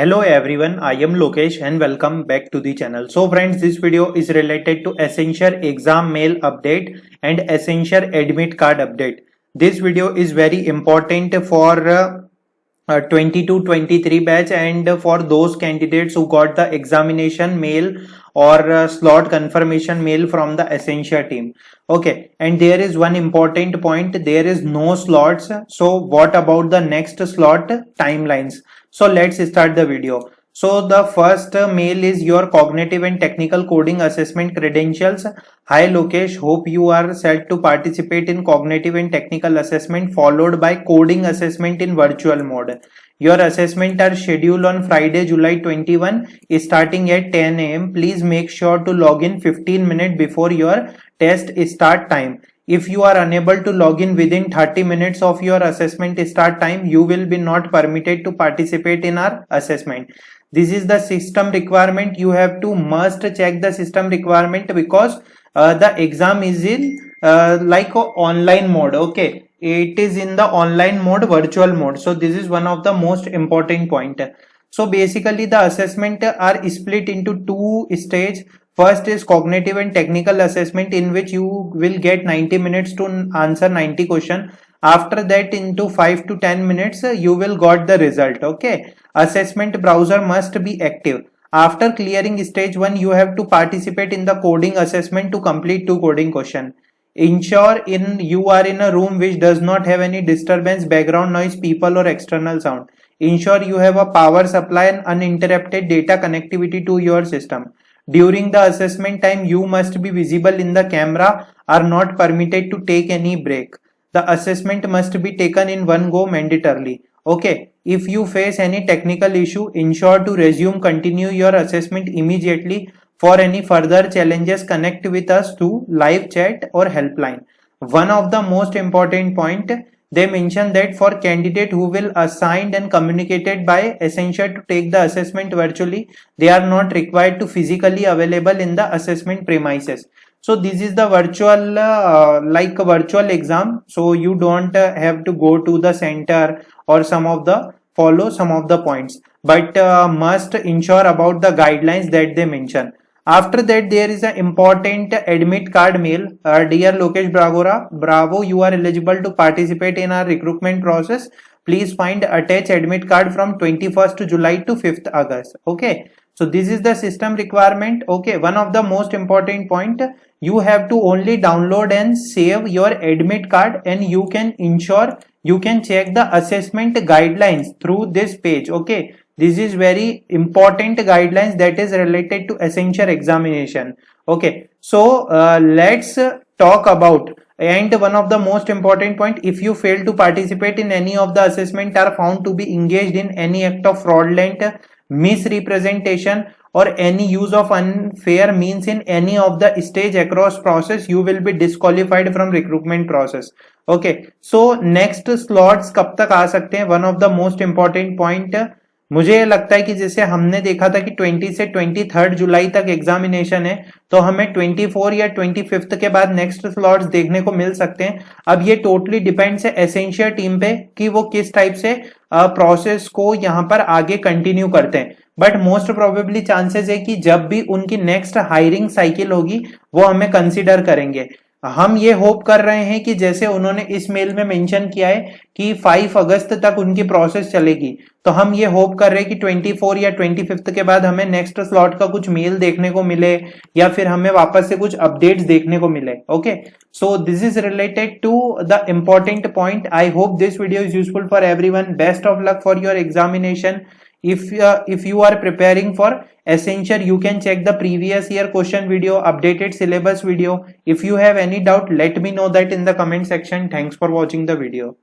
Hello everyone, I am Lokesh and welcome back to the channel. So friends, this video is related to Accenture exam mail update and Accenture admit card update. This video is very important for 22-23 batch and for those candidates who got the examination mail or slot confirmation mail from the Accenture team. Okay, and there is one important point, there is no slots. So what about the next slot timelines? So let's start the video. So the first mail is your cognitive and technical coding assessment credentials. Hi Lokesh, hope you are set to participate in cognitive and technical assessment followed by coding assessment in virtual mode. Your assessment are scheduled on Friday, July 21, starting at 10 am. Please make sure to log in 15 minutes before your test start time. If you are unable to log in within 30 minutes of your assessment start time, you will be not permitted to participate in our assessment. This is the system requirement. You have to must check the system requirement because the exam is in like a online mode. Okay, it is in the online mode, virtual mode. So this is one of the most important point. So basically the assessment are split into two stages. First is cognitive and technical assessment, in which you will get 90 minutes to answer 90 questions. After that, into 5 to 10 minutes, you will got the result. Okay. Assessment browser must be active. After clearing stage 1, you have to participate in the coding assessment to complete 2 coding questions. Ensure you are in a room which does not have any disturbance, background noise, people or external sound. Ensure you have a power supply and uninterrupted data connectivity to your system. During the assessment time, you must be visible in the camera, are not permitted to take any break. The assessment must be taken in one go mandatorily. Okay, if you face any technical issue, ensure to continue your assessment immediately. For any further challenges, connect with us to live chat or helpline. One of the most important point, they mention that for candidate who will assigned and communicated by Accenture to take the assessment virtually, they are not required to physically available in the assessment premises. So this is the virtual like a virtual exam. So you don't have to go to the center or follow some of the points, but must ensure about the guidelines that they mention. After that, there is an important admit card mail. Dear Lokesh Bravo, you are eligible to participate in our recruitment process. Please find attached admit card from 21st July to 5th August. Okay. So this is the system requirement. Okay. One of the most important point, you have to only download and save your admit card, and you can ensure you can check the assessment guidelines through this page. Okay. This is very important guidelines that is related to Accenture examination. Okay, so let's talk about, and one of the most important point, if you fail to participate in any of the assessment, are found to be engaged in any act of fraudulent misrepresentation or any use of unfair means in any of the stage across process, you will be disqualified from recruitment process. Okay, so next slots कब तक आ सकते हैं? One of the most important point, मुझे लगता है कि जैसे हमने देखा था कि 20 से 23 जुलाई तक एग्जामिनेशन है, तो हमें 24 या 25 के बाद नेक्स्ट स्लॉट्स देखने को मिल सकते हैं. अब ये टोटली डिपेंड्स है एसेंशियल टीम पे कि वो किस टाइप से प्रोसेस को यहाँ पर आगे कंटिन्यू करते हैं. बट मोस्ट प्रोबेबली चांसेस है कि जब भी उनकी नेक्स्ट हायरिंग साइकिल होगी वो हमें कंसिडर करेंगे. हम ये होप कर रहे हैं कि जैसे उन्होंने इस मेल में मेंशन किया है कि 5 अगस्त तक उनकी प्रोसेस चलेगी, तो हम ये होप कर रहे हैं कि 24 या 25 के बाद हमें नेक्स्ट स्लॉट का कुछ मेल देखने को मिले या फिर हमें वापस से कुछ अपडेट्स देखने को मिले. Okay, so this is related to the important point. I hope this video is useful for everyone. Best of luck for your examination. If you are preparing for Accenture, you can check the previous year question video, updated syllabus video. If you have any doubt, let me know that in the comment section. Thanks for watching the video.